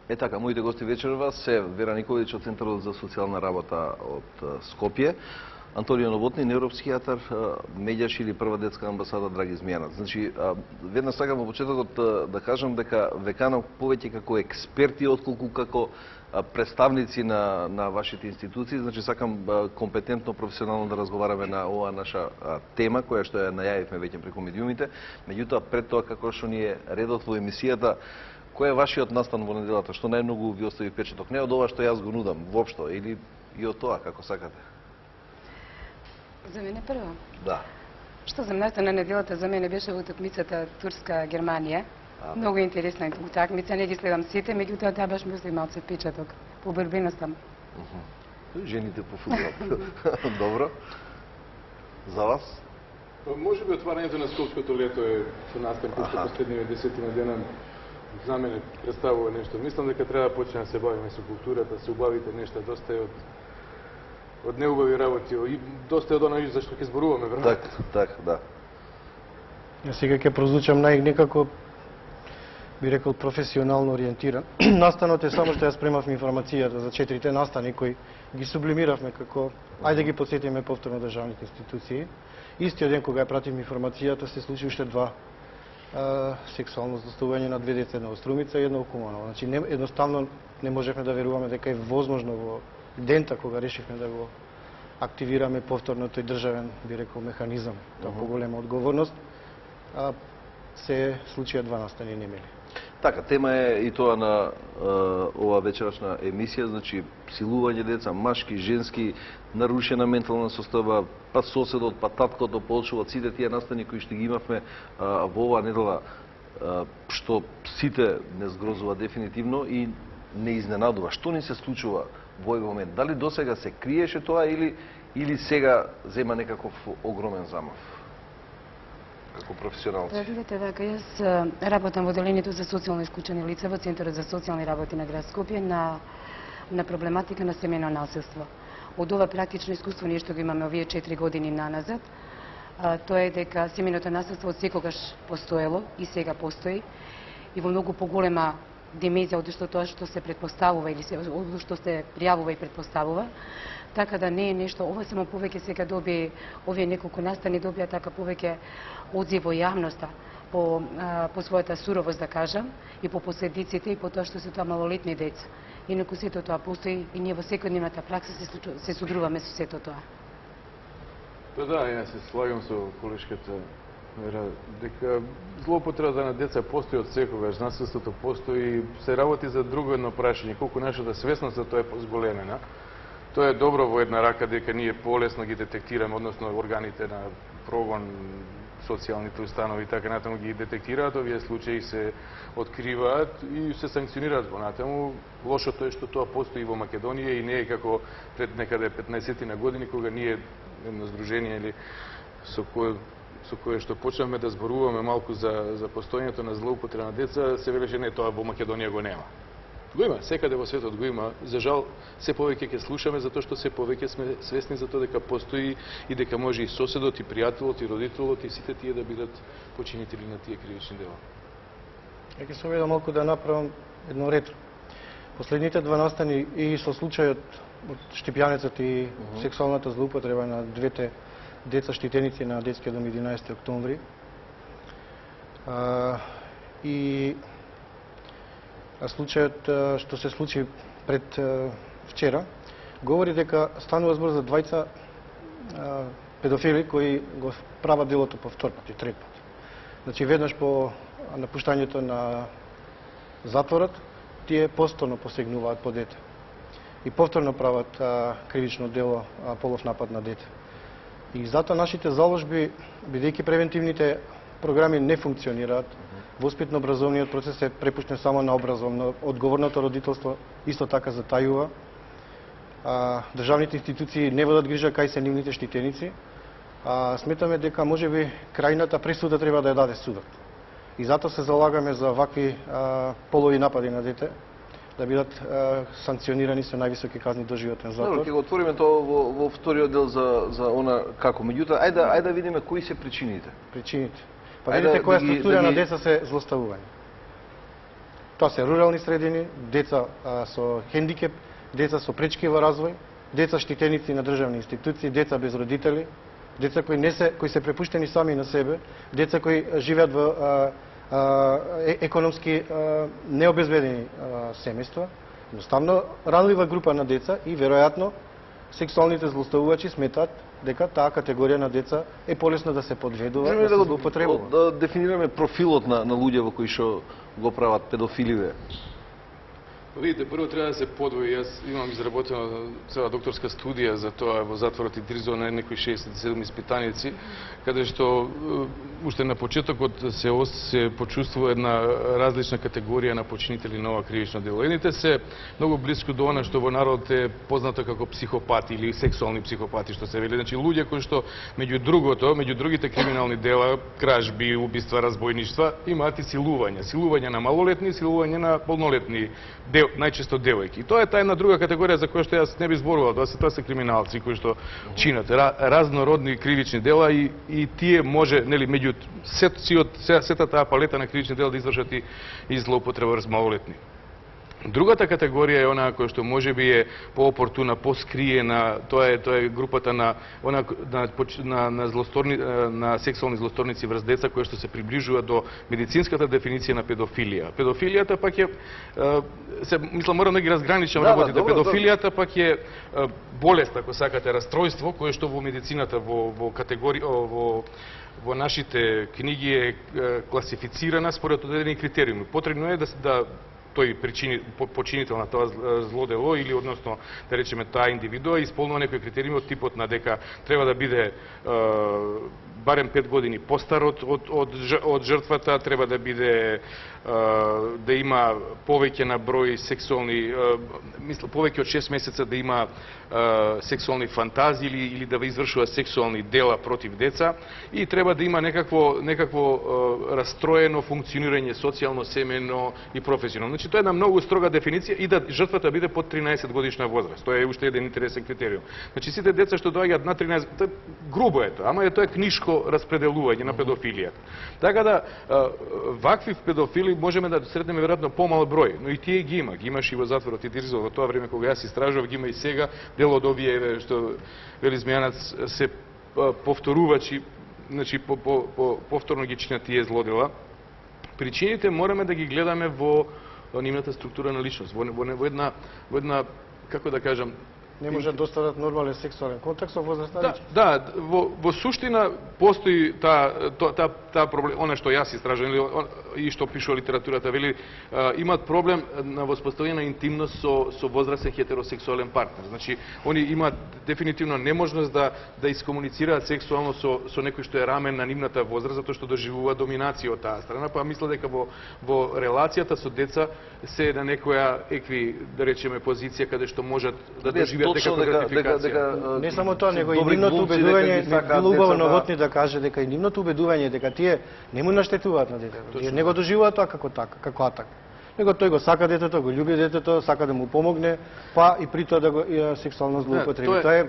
Е така, моите гости вечерва се Вера Николовиќ од Центарот за социјална работа од Скопје, Антонио Новотни, невропсихијатар, Медјаш или прва детска амбасада Драги Змијанац. Значи, веднаш сакам во почетокот да кажам дека веканам повеќе како експерти отколку како представници на вашите институции. Значи, сакам компетентно, професионално да разговараме на оваа наша тема, која што ја најавивме веќе преку медиумите. Меѓутоа, пред тоа, како што ни е редот во емисијата, кој е вашиот настан во неделата? Што најмногу ви остави впечаток? Не од ова што јас го нудам, воопшто, или и од тоа, како сакате? За мене прво? Да. Што за настан на неделата за мене беше утакмицата Турска-Германија. Многу интересна утакмица, не ги следам сите, меѓутоа таа баш ми остави малце впечаток по борбеноста. Жените по фудбал. Добро. За вас? Може би отварањето на скопското лето е со настан кој што последниве 10 дена за мене представува нешто. Мислам дека треба да почнеме да се бавиме со културата, се убавите нешта, доста е од неубави работи и доста е од оној за што ќе зборуваме, веројатно. Так, да. Јас сега ќе прозвучам некако би рекол професионално ориентиран. Настанот е само што ја спремавме информацијата за 4 настани кои ги сублимиравме како ајде ги потсетиме повторно државните институции. Истиот ден кога ја пративме информацијата се случи уште 2 сексуално злоставување на 2 деца, едно во Струмица и едно во Куманово. Значи едноставно не можевме да веруваме дека е возможно во дента кога решивме да го активираме повторно тој државен, би рекол, механизам, тоа поголема одговорност, се случија 2 настани немели. Така, тема е и тоа на ова вечерашна емисија, значи силување деца, машки, женски, нарушена ментална состојба, па соседот, па таткото, па очуват, сите тие настани кои што ги имавме во оваа недела, што сите не згрозува дефинитивно и не изненадува. Што ни се случува во овој момент? Дали досега се криеше тоа или сега зема некаков огромен замав? Како професионалци? Видите, вака, јас работам во одделението за социјално исклучени лица во Центарот за социјални работи на град Скопје на проблематика на семејно насилство. Од ова практично искуство ние што го имаме овие 4 години наназад, тоа е дека семејното насилство од секогаш постоело и сега постои и во многу поголема димензија од што тоа што се претпоставува или од што се пријавува и претпоставува. Така да не е нешто, ова само повеќе сега доби, овие неколку настани добија така повеќе одзив во јавноста по својата суровост, да кажам, и по последиците и по тоа што се тоа малолетни деца. Инаку сето тоа постои и ние во секојдневната пракса се содруваме со сето тоа. Па да, јас се слагам со колешката Вера, дека злоупотребата на деца постои од секогаш, насилството постои, се работи за друго едно прашање, колку нашата свесност за тоа е зголемена. Тоа е добро во една рака дека ние полесно ги детектираме, односно органите на прогон, социјалните установи и така натаму ги детектираат, овие случаи се откриваат и се санкционираат во натаму. Лошото е што тоа постои во Македонија и не е како пред некаде 15 на години кога ние едно здружение или со кое што почнавме да зборуваме малку за постојањето на злоупотреба на деца, се велеше не, тоа во Македонија го нема. Го има, секаде во светот го има. За жал, се повеќе ќе слушаме затоа што се повеќе сме свесни за тоа дека постои и дека може и соседот, и пријателот, и родителот, и сите тие да бидат починители на тие кривични дела. Ја ќе се обидам малку да направам едно ретро. Последните 2 настани и со случајот од Штипјанецот и сексуалната злоупотреба на 2 деца штитеници на детскиот дом 11 октомври. И случајот што се случи пред вчера говори дека станува збор за 2 педофили кои го прават делото по втор пат и трет пат. Значи веднаш по напуштањето на затворот тие повторно посегнуваат по дете и повторно прават кривично дело полов напад на дете. И затоа нашите заложби, бидејќи превентивните програми не функционираат, воспитно-образовниот процес е препуштен само на образовно, одговорното родителство исто така затајува. Државните институции не водат грижа кај се нивните штитеници. Сметаме дека можеби крајната пресуда треба да ја даде судот. И затоа се залагаме за вакви полови напади на дете да бидат санкционирани со највисоки казни до животен затвор. Добро, ќе го отвориме тоа во вториот дел за она како. Меѓутоа, ајде да видиме кои се причините. Причините. Па видите која структура на деца се злоставување. Тоа се рурални средини, деца со хендикеп, деца со пречки во развој, деца штитеници на државни институции, деца без родители, деца кои се препуштени сами на себе, деца кои живеат во економски необезбедени семејства, едноставно ранлива група на деца и веројатно сексуалните злоставувачи сметаат дека таа категорија на деца е полесно да се подведува, да се злоупотребува. Да дефинираме профилот на луѓе кои што го прават педофиливе. Видите, прво треба да се подвои. Јас имам изработена цела докторска студија за тоа во затворот и Дризо на некои 67 испитаници, каде што уште на почетокот се почувствува една различна категорија на починители на ова кривично дело. Едните се многу блиску до она што во народот е познато како психопати или сексуални психопати, што се вели. Значи луѓе кои што меѓу другите криминални дела, кражби, убиства, разбойништва, имаат и силување на малолетни, силување на полнолетни, најчесто девојки. И тоа е таа една друга категорија за која што јас не би зборувал, тоа се криминалци кои што чинат разнородни кривични дела и тие може, нели, меѓу сета таа палета на кривични дела да извршат и злоупотреба врз малолетни. Другата категорија е онаа која што можеби е поопортуна, поскриена, тоа е групата на сексуални злосторници врз деца кои што се приближува до медицинската дефиниција на педофилија. Педофилијата пак е мислам морам да ги разграничам работите. Педофилијата пак е болест, ако сакате, расстройство кое што во медицината во категорија во нашите книги е класифицирана според одредени критериуми. Потребно е да тој починител на тоа злодело или односно да речеме таа индивидуа исполнува некои критериуми од типот на дека треба да биде барем 5 години постар од жртвата, треба да биде да има повеќе на број сексуални повеќе од 6 месеца да има сексуални фантазии или да извршува сексуални дела против деца и треба да има некакво растроено функционирање социјално, семејно и професионално. Значи тоа е една многу строга дефиниција и да жртвата биде под 13 годишна возраст. Тоа е уште еден интересен критериум. Значи сите деца што доаѓаат на 13, грубо е тоа, ама тоа е книшко распределување на педофилијата. Така да вакви педофили можеме да сретнеме веројатно помал број, но и тие ги има. Ги имаше и во затворот и Дризо во тоа време кога јас истражував, ги има и сега. Дел од овие што вели Змејанац се повторувачи, значи повторно ги чинат тие злодела. Причините мораме да ги гледаме во нивната структура на личност, во една како да кажам, не може да остават нормален сексуален контакт со возрастовици. Да, во суштина постои таа проблем, она што јас истражувам и што пишува литературата, вели имаат проблем на воспоставување на интимност со возрастен хетеросексуален партнер. Значи, они имаат дефинитивно неможност да искомуницираат сексуално со некој што е рамен на нивната возраст, затоа што доживува доминација од таа страна, па мисля дека во релацијата со деца се на некоја да речеме позиција каде што можат да доживеат дека не само тоа, него и нивното убедување, било убаво Новотни да каже дека и нивното убедување дека тие не му наштетуваат на детето. Тие не го доживуваат тоа како атак. Него тој го сака детето, го љуби детето, сака да му помогне, па и при тоа да го сексуално злоупотреби.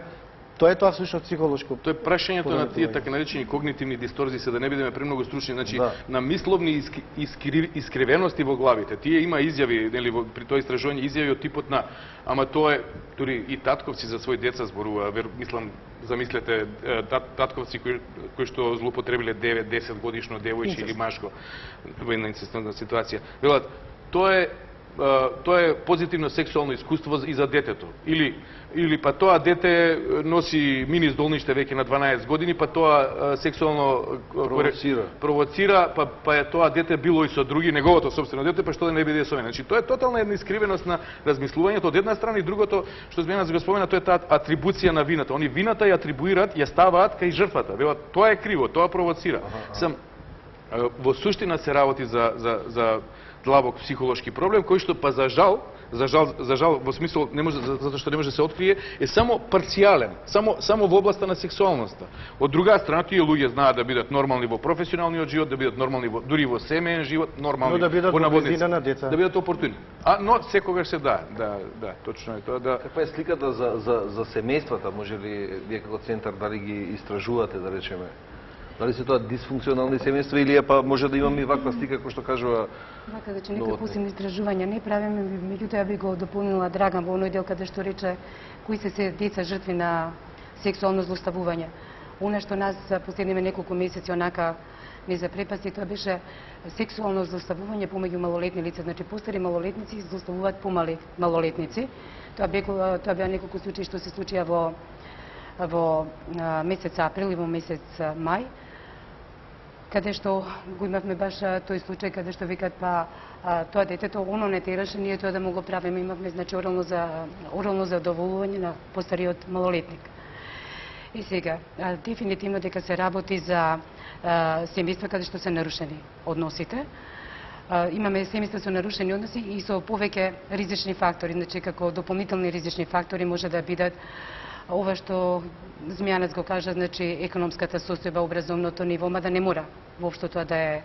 Тоа е всушност психолошко. Тоа е прашањето на тие така наречени когнитивни дисторзии, се да не бидеме премногу стручни, значи на мисловни искривености во главите. Тие има изјави, нели при тоа истражување изјави од типот на ама тоа е дури и татковци за своји деца зборува, мислам замислете татковци кои што злоупотребиле 9-10 годишно девојче или машко во една инцестна ситуација. Велат тоа е позитивно сексуално искуство и за детето. Или па тоа дете носи мини здолниште веќе на 12 години, па тоа сексуално провоцира, па е тоа дете било и со други, неговото собствено дете, па што да не биде со мене. Значи тоа е тотална една искривеност на размислувањето од една страна и другото што Змејанац го спомена, тоа е таа атрибуција на вината. Они вината ја атрибуираат, ја ставаат кај жртвата. Велат тоа е криво, тоа провоцира. Во суштина се работи за длабок психолошки проблем кој што па за жал во смисол не може затоа што не може да се открие е само парцијален, само во областа на сексуалноста. Од друга страна тие луѓе знаат да бидат нормални во професионалниот живот, да бидат нормални дури во семеен живот, нормални во наводнина на деца. Да бидат опортуни. Но секогаш се да, точно е тоа да. Каква е сликата за семејствата, може ли вие како центар дали ги истражувате, да речеме? Дали се тоа дисфункционални семејства или па може да имаме и ваква слика кој што кажува Вака, значи нека посебни истражувања не правиме, меѓутоа би го дополнила Драган во оној дел каде што рече кои се деца жртви на сексуално злоставување. Она што нас последниве неколку месеци онака не запрепаси, тоа беше сексуално злоставување помеѓу малолетни лица. Значи постари малолетници злоставуваат помали малолетници. Тоа беа неколку случаи што се случија во месец април и во месец мај, каде што го имавме баш тој случај каде што викат па тоа детето оно не тераше, ние тоа да му го правиме, имавме значи орално задоволување на постариот малолетник. И сега, дефинитивно дека се работи за семејства каде што се нарушени односите. Имаме семејства со нарушени односи и со повеќе ризични фактори, значи како дополнителни ризични фактори може да бидат ова што Змијанец го кажа, значи економската состојба, образовното ниво, мада не мора воопшто тоа да е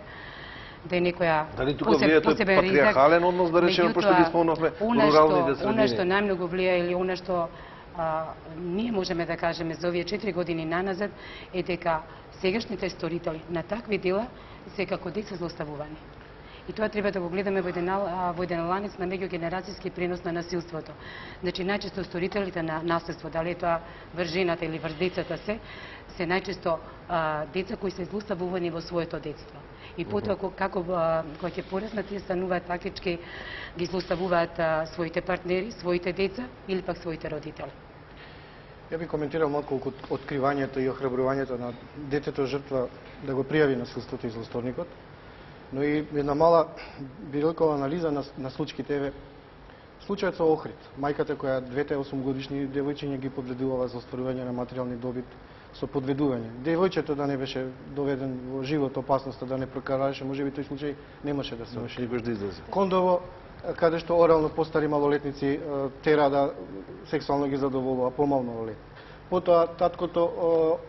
некоја дали тука влијае тој патриархален однос, да речеме, пошто ги спомнавме руралните средини. Она што најмногу влијае или она што ние можеме да кажеме за овие 4 години наназад е дека сегашните сторители на такви дела се како деца злоставувани. И тоа треба да го гледаме во еден ланец на меѓугенерацијски пренос на насилството. Значи најчесто сторителите на насилство, дали е тоа врз жената или врз децата се најчесто деца кои се злоставувани во своето детство. И потоа кога ќе пораснат, тие стануваат фактички ги злоставуваат своите партнери, своите деца или пак своите родители. Ја би коментирал малку откривањето и охрабрувањето на детето жртва да го пријави насилството и злосторникот, но и една мала бирокова анализа на случките еве. Случајот со Охрид, мајката која двете 8-годишни девојчиња ги подведувала за остварување на материјални добит со подведување. Девојчето да не беше доведен во живот опасноста да не прокараше, можеби тој случај немаше да се реши. Кондово, каде што орално постари малолетници тера да сексуално ги задоволува помал малолетни. Потоа таткото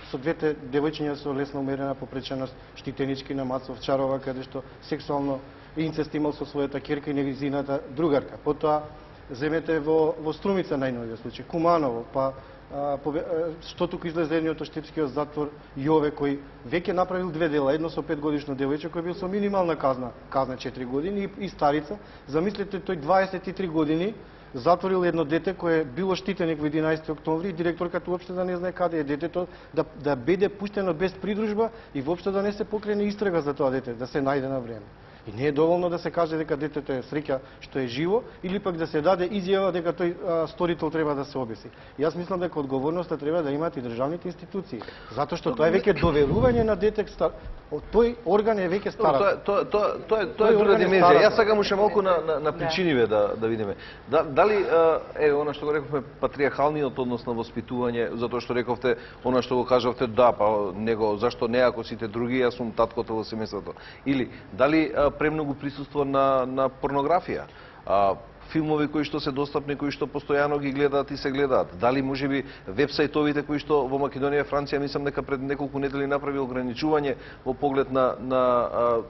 со двете девојчиња со лесно умерена попреченост, Штитенички на Мацов Чарова, каде што сексуално инцест имал со својата ќерка и нејзината другарка. Потоа земете во Струмица најновиот случај, Куманово, па што туку излезе едниот од штипскиот затвор Јове, кој веќе направил 2 дела, едно со 5-годишно девојче кој бил со минимална казна 4 години и старица. Замислете, тој 23 години затворил едно дете кое било штитеник во 11 октомври и директорката уопште да не знае каде е детето, да биде пуштено без придружба и воопште да не се покрене истрага за тоа дете, да се најде на време. И не е доволно да се каже дека детето е среќа што е живо, или пак да се даде изјава дека тој сторител треба да се обеси. Јас мислам дека одговорноста треба да имаат и државните институции, затоа што тоа е веќе доверување на дете, тој орган е веќе стара. Тоа е друга димензија. Јас сакам уште малку на причиниве да видиме. Дали она што го рековме патриархалниот однос на воспитување, затоа што рековте она што го кажавте, да, па него зашто не ако сите други, јас сум таткото во семејството. Или дали премногу присуство на порнографија, филмови кои што се достапни, кои што постојано ги гледаат и се гледаат. Дали можеби вебсајтовите кои што во Македонија и Франција, мислам дека пред неколку недели направи ограничување во поглед на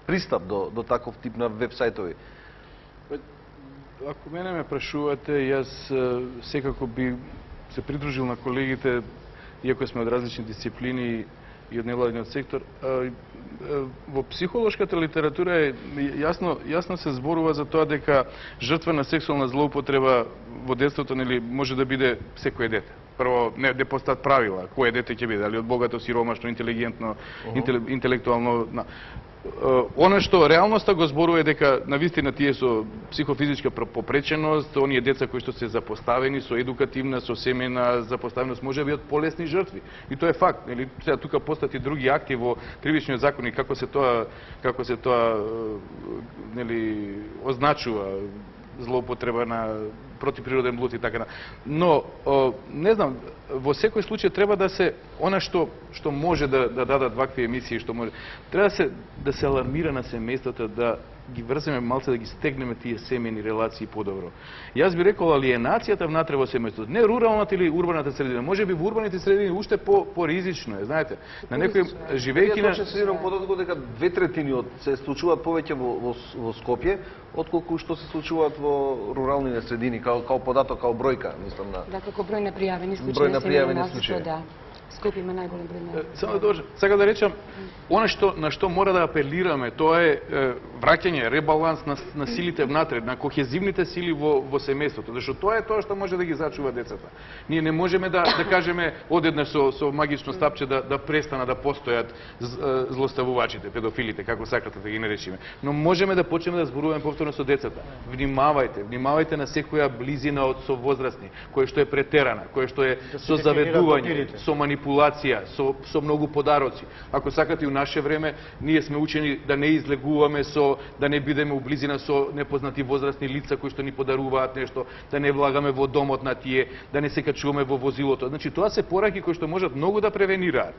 пристап до таков тип на вебсајтови. Ако мене ме прашувате, јас секако би се придружил на колегите, иако сме од различни дисциплини и од невладиниот сектор. Во психолошката литература е јасно се зборува за тоа дека жртва на сексуална злоупотреба во детството може да биде секое дете. Прво, не постојат правила, кое дете ќе биде, дали од богато, сиромашно, интелигентно, интелектуално. Она што реалноста го зборува е дека навистина тие со психофизичка попреченост, оние деца кои што се запоставени со едукативна, со семејна запоставеност, може да бидат полесни жртви. И тоа е факт. Сега тука постојат и други акти во кривичниот закон и како се тоа означува злоупотреба на противприроден блуд и така. Но не знам, во секој случај треба да се она што може да дадат вакви емисии, што може треба да се алармира на семејствата ги врземе малце да ги стегнеме тие семејни релации подобро. Јас би рекол алиенацијата внатре во семејството, не руралната или урбаната средина, можеби во урбаните средини уште поризично е, знаете. На некој живејќи на Јас податокот дека 2/3 од се случуваат повеќе во Скопје отколку што се случуваат во руралните средини, као податок, као бројка, мислам на. Да, како број на пријавени случаи. Број на пријавени случаи. Да. Скопје има најголем број на. Само да дожа. Сакам да речам, на што мора да апелираме, тоа е враќање, ребаланс на силите внатре, на кохезивните сили во семејството, зашто тоа е тоа што може да ги зачува децата. Ние не можеме да кажеме одеднаш со магично стапче да престана да постојат злоставувачите, педофилите, како сакате да ги наречиме. Но можеме да почнеме да зборуваме повторно со децата. Внимавајте на секоја близина од совозрастни, која што е претерана, која што е со заведување, со манипулација, со многу подароци. Ако сакате, у наше време ние сме учени да не излегуваме да не бидеме у близина со непознати возрастни лица кои што ни подаруваат нешто, да не влагаме во домот на тие, да не се качуваме во возилото. Значи тоа се пораки кои што можат многу да превенираат.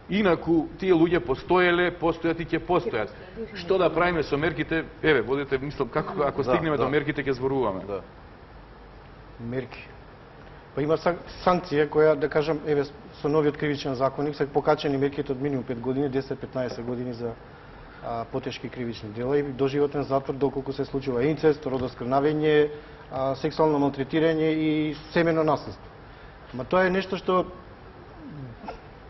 Инаку тие луѓе постојат и ќе постојат. Што да правиме со мерките? Еве, водите мислам како ако стигнеме до мерките ќе зборуваме. Да. Мерки. Па има санкција која, да кажам, еве со новиот кривичен законник се покачени мерките од минимум 5 години, 10-15 години за потешки кривични дела и доживотен затвор доколку се случува инцест, родоскрнавење, сексуално малтретирање и семено насилство. Ма тоа е нешто што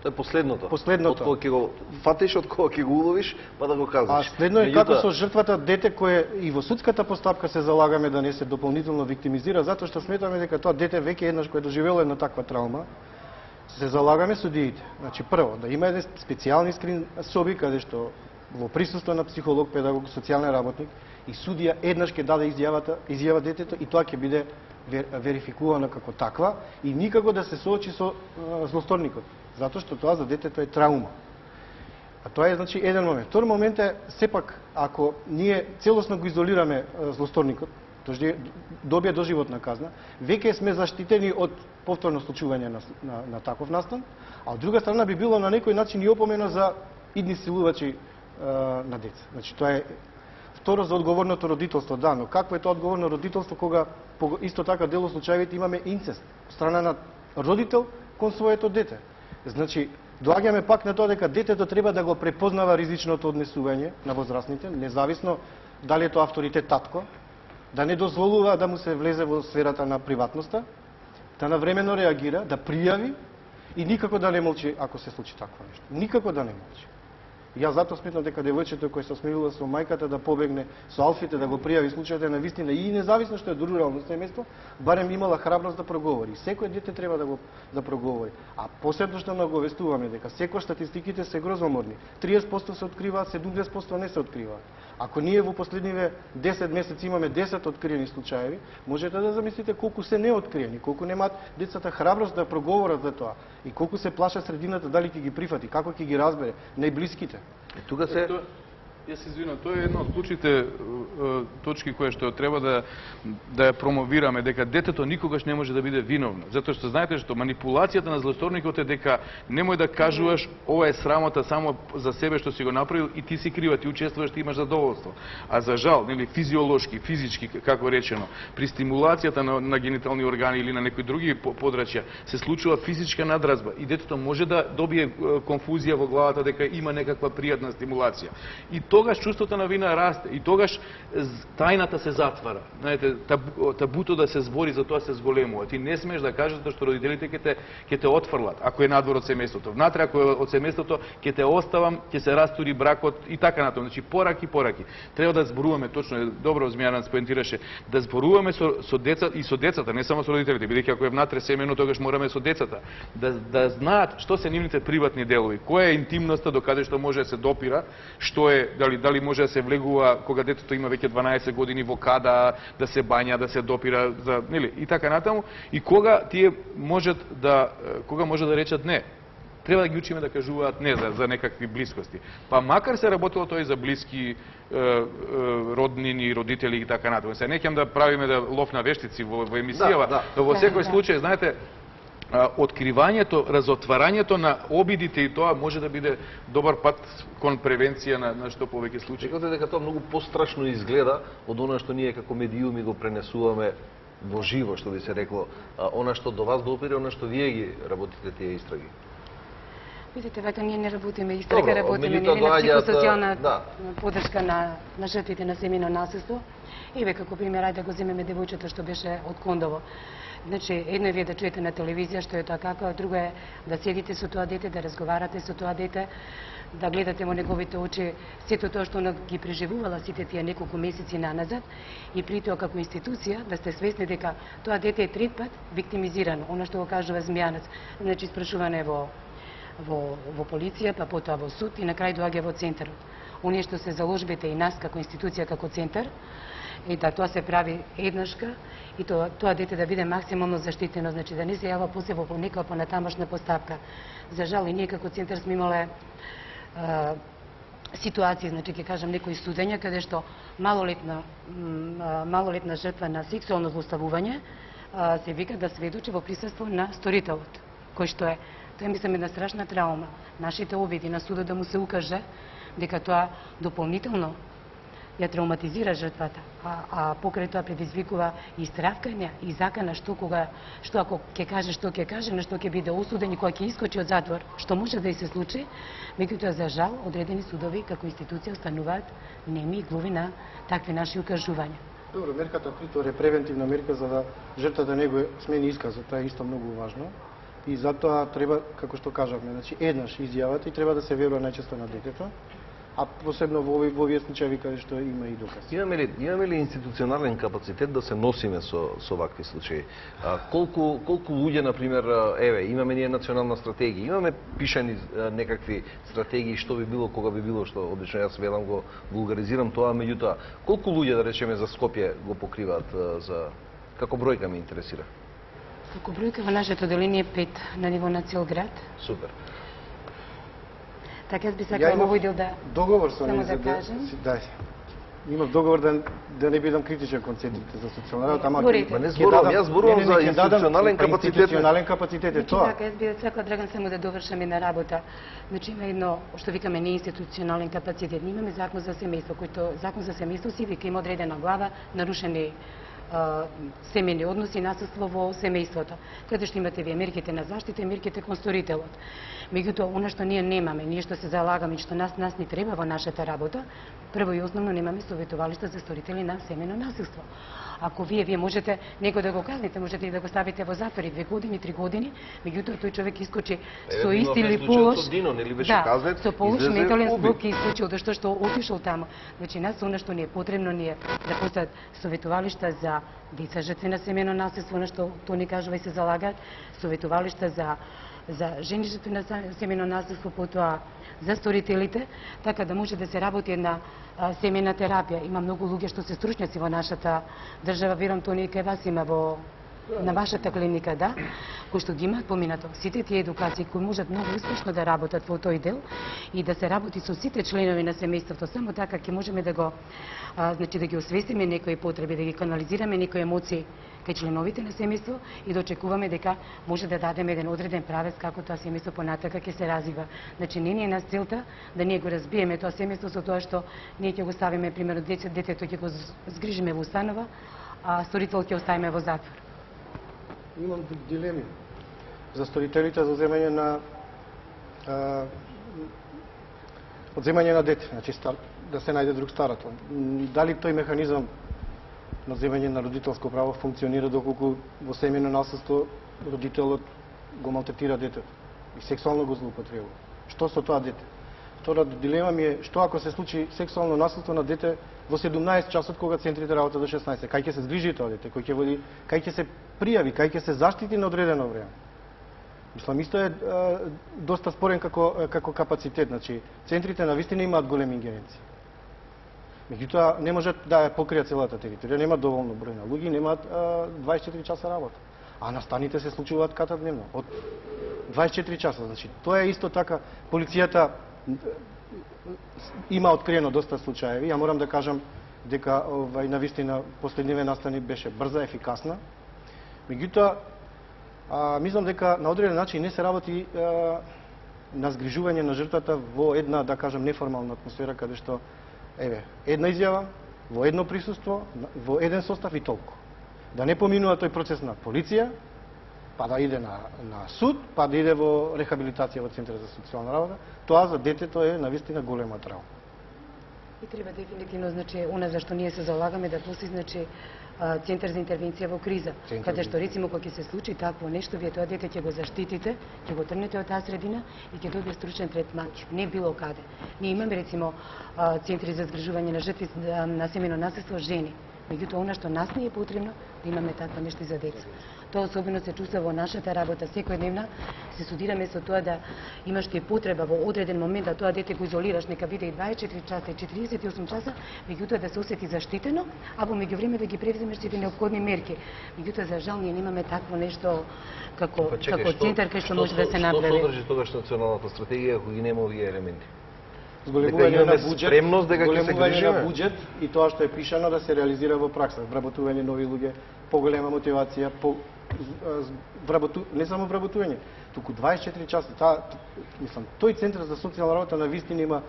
Тоа е последното. Последното. Од кога ќе го фатиш, од кога ќе го уловиш, па да го казваш. А следно е како со жртвата дете кое и во судската постапка се залагаме да не се дополнително виктимизира, затоа што сметаме дека тоа дете веќе еднаш кое доживело една таква травма, се залагаме судиите. Значи прво да има еден специјални скрин соби каде што во присуство на психолог, педагог, социјален работник и судија еднаш ќе даде изјава детето и тоа ќе биде верификувано како таква и никако да се соочи со злосторникот, затоа што тоа за детето е траума. А тоа е значи еден момент. Втор момент е сепак ако ние целосно го изолираме злосторникот, добија доживотна казна, веќе сме заштитени од повторно случување на таков настан, а од друга страна би било на некој начин и опомена за идни силувачи на деца. Значи тоа е второ за одговорното родителство, да, но какво е тоа одговорно родителство кога исто така дел од случаевите имаме инцест од страна на родител кон своето дете. Значи доаѓаме пак на тоа дека детето треба да го препознава ризичното однесување на возрастните, независно дали е тоа авторитет татко, да не дозволува да му се влезе во сферата на приватноста, да навремено реагира, да пријави и никако да не молчи ако се случи такво нешто. Никако да не молчи. Јас затоа сметам дека девојчето кој се смирила со мајката да побегне со алфите да го пријави случајот е навистина и независно што е рурално семејство, барем имала храброст да проговори. Секој дете треба да проговори. А посебно што наговестуваме дека секој статистиките се грозоморни. 30% се откриваат, 70% не се откриваат. Ако ние во последниве 10 месеци имаме 10 откриени случаи, можете да замислите колку се неоткриени, колку немаат децата храброст да проговорат за тоа и колку се плаша средината дали ќе ги прифати, како ќе ги разбере најблиските. Тука се Јас извинувам, тоа е една од клучните точки која што треба да ја промовираме, дека детето никогаш не може да биде виновно. Затоа што знаете што манипулацијата на злосторникот е дека немој да кажуваш ова е срамота само за себе што си го направил и ти си крива, ти учествуваш, ти имаш задоволство. А за жал, нели физиолошки, физички како речено, при стимулацијата на генитални органи или на некои други подрачја се случува физичка надразба и детето може да добие конфузија во главата дека има некаква пријатна стимулација. И тогаш чувството на вина расте и тогаш тајната се затвара. Знаете, табуто да се збори за тоа се зголемува. Ти не смееш да кажеш што родителите ќе те отфрлат ако е надвор од семејството. Внатре ако е од семејството ќе те оставам, ќе се растури бракот и така натаму. Значи пораки. Треба да зборуваме точно, добро Змијанан споентираше, да зборуваме со деца и со децата, не само со родителите, бидејќи ако е внатре семејно тогаш мораме со децата да знаат што се нивните приватни делови, која е интимноста до каде што може да се допира, што е дали може да се влегува кога детето има веќе 12 години во када, да се бања, да се допира, нели, и така натаму, и кога тие може да речат не. Треба да ги учиме да кажуваат не за некакви блискости. Па макар се работело тоа и за блиски роднини, родители и така натаму. Се неќам да правиме лов на вештици во емисијава, но во секој случај, знаете, откривањето, разотварањето на обидите и тоа може да биде добар пат кон превенција на што повеќе случаи. Секојте дека тоа многу пострашно изгледа од она што ние како медиуми го пренесуваме во живо, што би се рекло, она што до вас допире, она што вие ги работите тие истраги. Видите, вака ние не работиме истрага, Добро, работиме меѓутоа нели на доаѓаат, психосоцијална да. поддршка на жртвите на семејно насилство. Еве како пример, ајде да го земеме девојчето што беше од Кондово. Значи, едно е вие да чуете на телевизија што е тоа како, а друго е да седите со тоа дете, да разговарате со тоа дете, да гледате во неговите очи сето тоа што она ги преживувала сите тие неколку месеци наназад и при тоа како институција да сте свесни дека тоа дете е трет пат виктимизирано, она што го кажува Змијанец, значи спрашуване во полиција, па потоа во суд и на крај доаѓа во центарот. Оние што се заложбите и нас како институција, како центар, и да тоа се прави еднашка и тоа дете да биде максимално заштитено, значи да не се јава после во некоја понатамошна постапка. За жал и ние како центар сме имале ситуации, значи ќе кажам некои судења каде што малолетна жртва на сексуално злоставување се вика да сведочи во присуство на сторителот, кој што е тоа мислам една страшна траума. Нашите обиди на судот да му се укаже дека тоа дополнително ја травматизира жртвата, а покрај тоа предизвикува и стравкање и закана што ако ќе каже што ќе каже, на што ќе биде осуден и кога ќе искочи од затвор, што може да и се случи, меѓутоа за жал одредени судови како институција остануваат неми и глуви на такви наши укажувања. Добро, мерката притвор е превентивна мерка за да жртвата не го смени исказот, тоа е исто многу важно. И затоа треба, како што кажавме, значи еднаш изјавата и треба да се верува најчесто на детето, а посебно во овие случаи каде што има и доказ. Имаме ли институционален капацитет да се носиме со вакви случаи? Колку луѓе, например, имаме ние национална стратегија, имаме пишани некакви стратегии што би било, кога би било, што обично јас велам го вулгаризирам тоа, меѓутоа колку луѓе, да речеме, за Скопје го покриваат како бројка ме интересира? Како бројка во нашето одделение 5 на ниво на цел град. Супер. Така јас би сакала во овој дел да договор со само да кажем. Имав договор да не бидам критичен кон центрите за социјална работа, ама не зборувам, јас зборувам за институционален капацитет. Институционален капацитет е тоа. Така, јас би сакала, Драган, само да довршам една работа. Значи има едно што викаме неинституционален капацитет. Ние имаме закон за семејство, којто закон за семејство си вика има одредена глава нарушени семејни односи и насилство во семејството, каде што имате вие мерките на заштита и мерките кон сторителот. Меѓутоа, она што ние немаме, ние што се залагаме и што нас ни треба во нашата работа, прво и основно немаме советувалишта за сторители на семејно насилство. Ако вие можете некој да го казните, можете и да го ставите во затвор 2 години, 3 години, меѓутоа тој човек искочи со исти или полош, со полош ментален склоп ќе искочи од што отишол таму. Значи нас она што ни е потребно ние да постојат советувалишта за деца жртви на семејно насилство, на што тоа ни кажува и се залагаат, советувалишта за жени жртви на семејно насилство, потоа за сторителите, така да може да се работи една семејна терапија. Има многу луѓе што се стручњаци во нашата држава, верам тоа и кај вас има на вашата клиника, да, кои што ги имаат поминато сите тие едукации, кои можат многу успешно да работат во тој дел и да се работи со сите членови на семејството. Само така ќе можеме да го значи да ги освестиме некои потреби, да ги канализираме некои емоции кај членовите на семејство и да очекуваме дека може да дадеме еден одреден правец како тоа семејство понатака ќе се развива. Значи не ни е нас целта да ние го разбиеме тоа семејство со тоа што ние ќе го ставиме примерно детето ќе го згрижиме во установа, а сторител ќе оставиме во затвор. Имам дилеми за сторителите за земање на одземање на дете, значи да се најде друг старател. Дали тој механизам на земање на родителско право функционира доколку во семејно насилство родителот го малтретира детето и сексуално го злоупотребува. Што со тоа дете? Втора дилема ми е што ако се случи сексуално насилство на дете во 17 часот кога центрите работат до 16. Кај ќе се згрижи тоа дете? Кај ќе се пријави? Кај ќе се заштити на одредено време? Мислам, исто е доста спорен како капацитет. Значи, центрите навистина имаат големи ингеренции. Меѓутоа, не можат да ја покријат целата територија, немаат доволно број на луѓе, немаат 24 часа работа. А настаните се случуваат катадневно, од 24 часа. Значи, тоа е исто така, полицијата има откриено доста случаеви. Ја морам да кажам дека навистина последниве настани беше брза, ефикасна. Меѓутоа, Мислам дека на одреден начин не се работи на згрижување на жртвата во една, да кажем, неформална атмосфера, каде што, една изјава, во едно присуство, во еден состав и толку. Да не поминува тој процес на полиција, па да иде на суд, па да иде во рехабилитација во Центар за социјална работа, тоа за детето е навистина голема травма. И треба дефинитивно, значи, она за што ние се залагаме да постои, значи, Центар за интервенција во криза, каде што рецимо кога ќе се случи такво нешто, вие тоа дете ќе го заштитите, ќе го трнете од таа средина и ќе добие стручен третман, не било каде. Ние имаме рецимо центри за згрижување на жртви на семејно насилство жени. Меѓутоа, она што нас не е потребно, да имаме таква нешто за деца. Тоа особено се чувства во нашата работа секојдневна, се судираме со тоа да имаш ти потреба во одреден момент да тоа дете го изолираш, нека биде и 24 часа и 48 часа, меѓутоа да се осети заштитено, а во меѓувреме да ги превземеш сите неопходни мерки. Меѓутоа, за жал, ние немаме такво нешто како центар кај што може да се направи. Што содржи тогаш националната стратегија ако ги нема овие елементи? Зголемување на буџет, спремност дека ќе се грижиме на буџет и тоа што е пишано да се реализира во пракса, вработување нови луѓе, поголема мотивација, не само вработување, туку 24 часа. Мислам, тој центар за социјална работа на вистина има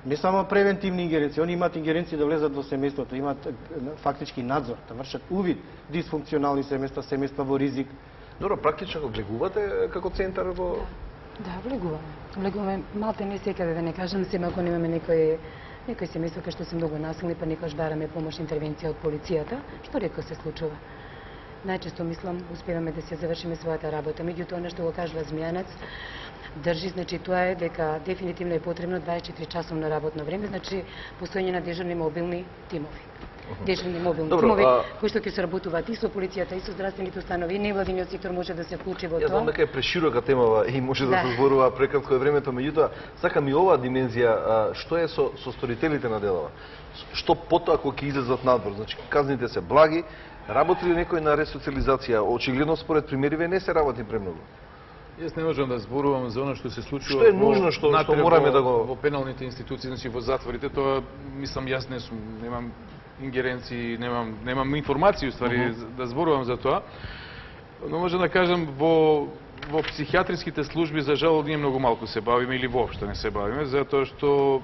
не само превентивни ингеренции, они имаат ингеренции да влезат во семејството, имаат фактички надзор, да вршат увид дисфункционални семејства, семејства во ризик. Добро, практично влегувате како центар во... Да, влегуваме. Влегуваме малте не секаде, да не кажам, сема ако немаме некој семејство кај што се многу насилни, па некојаш бараме помош интервенција од полицијата, што ретко се случува. Најчесто, мислам, успеваме да се завршиме својата работа. Меѓутоа, она што го кажува Змијанец, држи, значи, тоа е дека дефинитивно е потребно 24 часовно работно време, значи, постојање на дежурни мобилни тимови. Дежурни мобилни тимови, кои што ќе се работуваат и со полицијата, и со здравствените установи, и невладиниот сектор може да се вклучи во тоа. Јас знам дека е преширока темава и може да се зборува прекратко е времето, меѓутоа, сакам и оваа димензија, што е со сторителите на делава? Што потоа ако ќе излезат надвор? Значи, казните се благи, работи ли некој на ресоциализација? Очигледно според примериве не се работи премногу. Јас не можам да зборувам за она што се случува. Што е нужно, што мораме да го... во пеналните институции, значи во затворите, тоа мислам јас не сум, немам ингеренции, немам информации уствари да зборувам за тоа. Но можам да кажам во психијатриските служби за жал ние многу малку се бавиме или воопшто не се бавиме, затоа што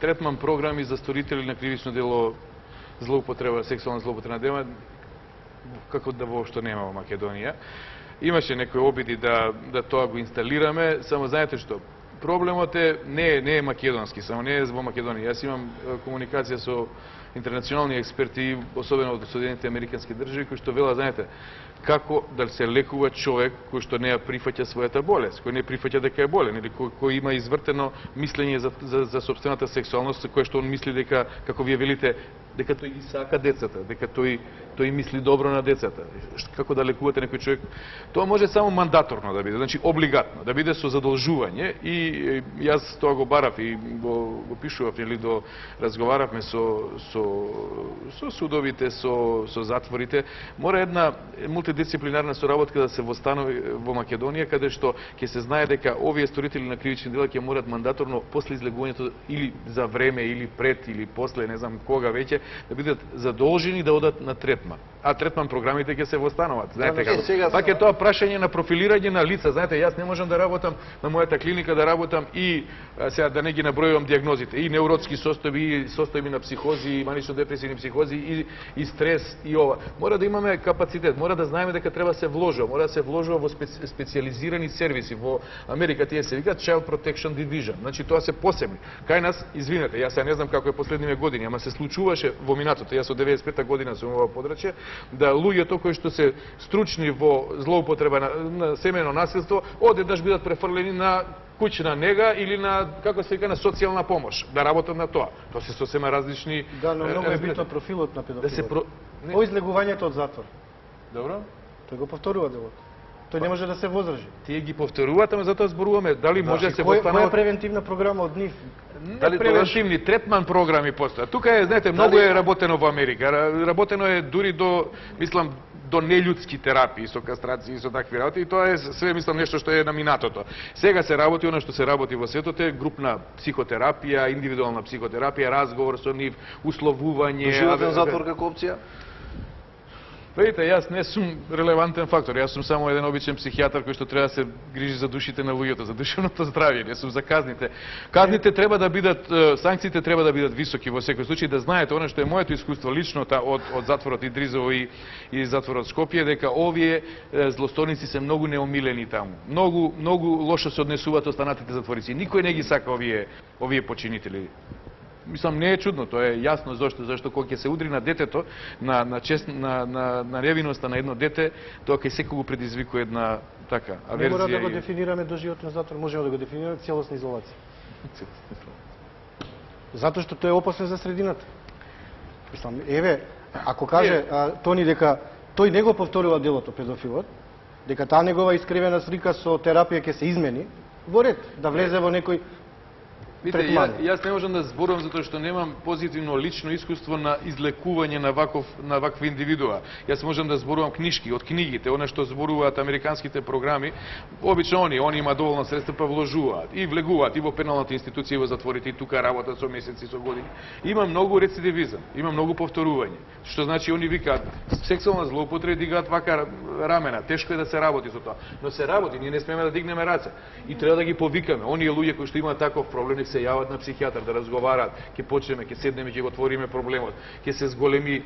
третман програми за сторители на кривично дело злоупотреба, сексуална злоупотреба на дела, како да воопшто нема во Македонија. Имаше некои обиди да тоа го инсталираме, само знаете што, проблемот не е македонски, само не е во Македонија. Јас имам комуникација со интернационални експерти, особено од Соединетите американски држави, кои што велат, знаете, како да се лекува човек кој што не ја прифаќа својата болест, кој не прифаќа дека е болен, или кој има извртено мислење за сопствената сексуалност, кој што он мисли дека, како вие велите, дека тој ги сака децата, дека тој мисли добро на децата. Како да лекувате некој човек? Тоа може само мандаторно да биде, значи облигатно, да биде со задолжување и јас тоа го барав и го пишував или разговаравме со судовите, со затворите. Мора една мултидисциплинарна соработка да се востанови во Македонија, каде што ќе се знае дека овие сторители на кривични дела ќе морат мандаторно после излегувањето или за време или пред или после, не знам кога веќе, да бидат задолжени да одат на третман. А третман програмите ќе се востановат. Знаете како? Пак е тоа прашање на профилирање на лица. Знаете, јас не можам да работам на мојата клиника, да работам и сега да не ги набројувам дијагнозите, и неуротски состојби, и состојби на психози, и манично-депресивни психози, и стрес, и ова. Мора да имаме капацитет, мора да знаеме дека треба се вложува, мора да се вложува во специјализирани сервиси. Во Америка тие се викаат Child Protection Division. Значи тоа се посебни. Кај нас, извинете, јас не знам како е последниве години, ама се случуваше во минатото, јас од 95-та година сум во подрачје, да луѓето кои што се стручни во злоупотреба на семејно насилство, одеднаш бидат префрлени на куќна нега или на, како се вика, на социјална помош, да работат на тоа. Тоа се сосема различни... Да, но многу е битно профилот на педофилот. О излегувањето од затвор. Добро. Тој го повторува делот. Тој не може да се возражи. Тие ги повторуваат, ама затоа зборуваме дали може да се востанува. Која е превентивна програма од нив? Дали превентивни третман програми постојат. Тука е, знаете, многу е работено во Америка. Работено е дури до, мислам, до нелюдски терапии со кастрации и со такви работи, и тоа е све, мислам, нешто што е на минатото. Сега се работи она што се работи во светот е групна психотерапија, индивидуална психотерапија, разговор со нив, условување. Доживотен затвор како опција? Видите, јас не сум релевантен фактор, јас сум само еден обичен психијатар кој што треба да се грижи за душите на луѓето, за душевното здравје, не сум за казните. Казните треба да бидат, санкциите треба да бидат високи во секој случај, да знаете она што е моето искуство лично од затворот Идризово и затворот Скопје, дека овие злосторници се многу неомилени таму. Многу лошо се однесуваат останатите затворици. Никој не ги сака овие починители. Мислам, не е чудно, тоа е јасно зашто кога ќе се удри на детето, на невиноста на едно дете, тоа ќе секогу предизвикува една така аверзија. Не мора да го дефинираме доживотен затвор, можеме да го дефинираме целосна изолација. Затоа што тоа е опасно за средината. Мислам, еве, ако каже Тони дека тој не го повторува делото педофилот, дека таа негова искривена слика со терапија ќе се измени, во ред да влезе во некој. Видите, јас не можам да зборувам затоа што немам позитивно лично искуство на излекување на вакви индивидуа. Јас можам да зборувам книжки, од книгите, она што зборуваат американските програми, обично они има доволно средства па вложуваат и влегуваат и во пеналната институција и во затворите и тука работат со месеци, со години. Има многу рецидивизам, има многу повторување. Што значи они викаат сексуална злоупотреба, дигаат вака рамена, тешко е да се работи со тоа. Но се работи, ние не смееме да дигнеме раце и треба да ги повикаме. Оние луѓе кои што имаат таков проблем се јават на психијатар да разговараат, ќе почнеме, ќе седнеме, ќе го отвориме проблемот, ќе се зголеми,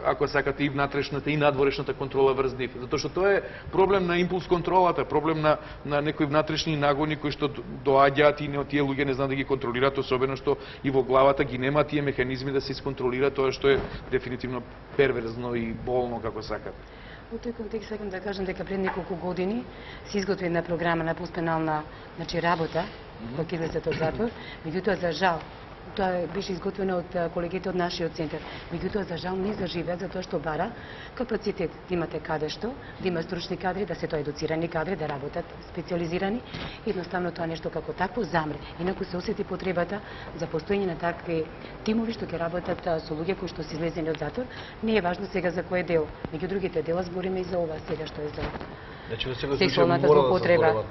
ако сакате, и внатрешната и надворешната контрола врз нив. Затоа што тоа е проблем на импулс контролата, проблем на некои внатрешни нагони кои што доаѓаат и тие луѓе не знаат да ги контролираат, особено што и во главата ги нема тие механизми да се исконтролира тоа што е дефинитивно перверзно и болно како сакате. Во тој контекст сакам да кажам дека пред неколку години се изготви една програма на постпенална работа кога ќе излезат од затвор, меѓутоа за жал тоа беше изготвено од колегите од нашиот центар. Меѓутоа за жал не заживеа затоа што бара капацитет да имате каде што, да има стручни кадри, да се тоа едуцирани кадри, да работат специализирани. Едноставно тоа нешто како такво замре. Инаку се осети потребата за постоење на такви тимови што ќе работат со луѓе кои што се излезени од затвор. Не е важно сега за кој дел. Меѓу другите дела збориме и за ова сега што е за сексуалната злоупотреба.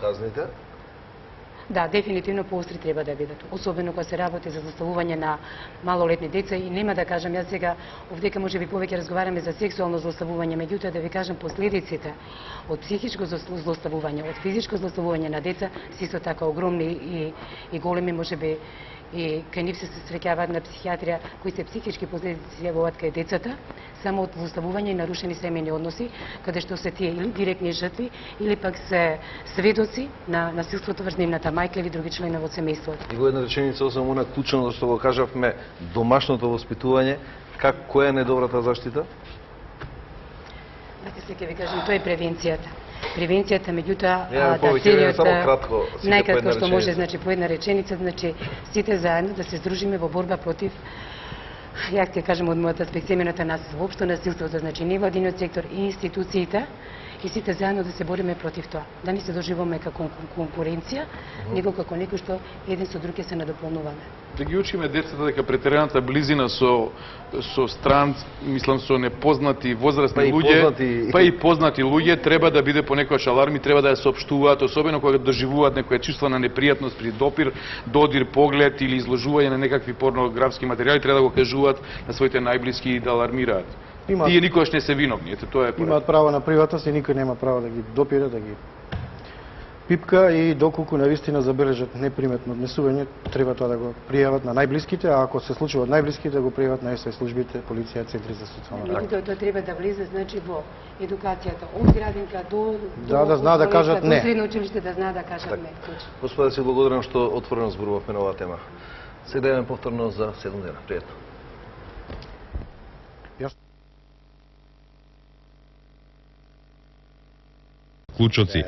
Да, дефинитивно поостри треба да бидат, особено кога се работи за заставување на малолетни деца и нема да кажам јас сега овдека можеби повеќе разговараме за сексуално злоставување, меѓутоа да ви кажам последиците од психичко злоставување, од физичко злоставување на деца се исто така огромни и големи, можеби и кај нив се среќаваат на психијатрија кои се психички последици јавуваат кај децата, само од злоставување и нарушени семејни односи, каде што се тие или директни жртви, или пак се сведоци на насилството врз нивната мајка или други членови од семејството. И го една реченица, освен она клучно што го кажавме, домашното воспитување, која е недобрата заштита? Дека се ќе ви кажам, тоа е превенцијата. Превенцијата, меѓутоа, најкратко што може, значи по една реченица, значи сите заедно да се здружиме во борба против, јас ќе кажам од мојата аспект, семејното насилство, воопшто насилството, значи невладиниот сектор и институциите, и сите заедно да се бориме против тоа. Да не се доживуваме како конкуренција, него како некој што еден со друг ќе се надополнуваме. Да ги учиме децата дека претераната близина со мислам со непознати возрастни луѓе, па и познати луѓе треба да биде понекогаш аларми, треба да ја соопштуваат, особено кога доживуваат некоја чувство на непријатност при допир, додир, поглед или изложување на некакви порнографски материјали, треба да го кажуваат на своите најблиски и да алармираат. Тие никогаш не се виновни, ето тоа е. Имаат право на приватност и никој нема право да ги допира, да ги пипка и доколку навистина забележат неприметно однесување, треба тоа да го пријават на најблиските, а ако се случува од најблиските, да го пријават на СВ службите, полиција, центри за социјална работа. Тоа треба да влезе, значи, во едукацијата од градинка до да знаат да кажат не. До средно училиште да знаат да кажат не. Господа, се благодарам што отворено зборувавме на оваа тема. Се гледаме повторно за 7 дена. Пријатно. Клучоци,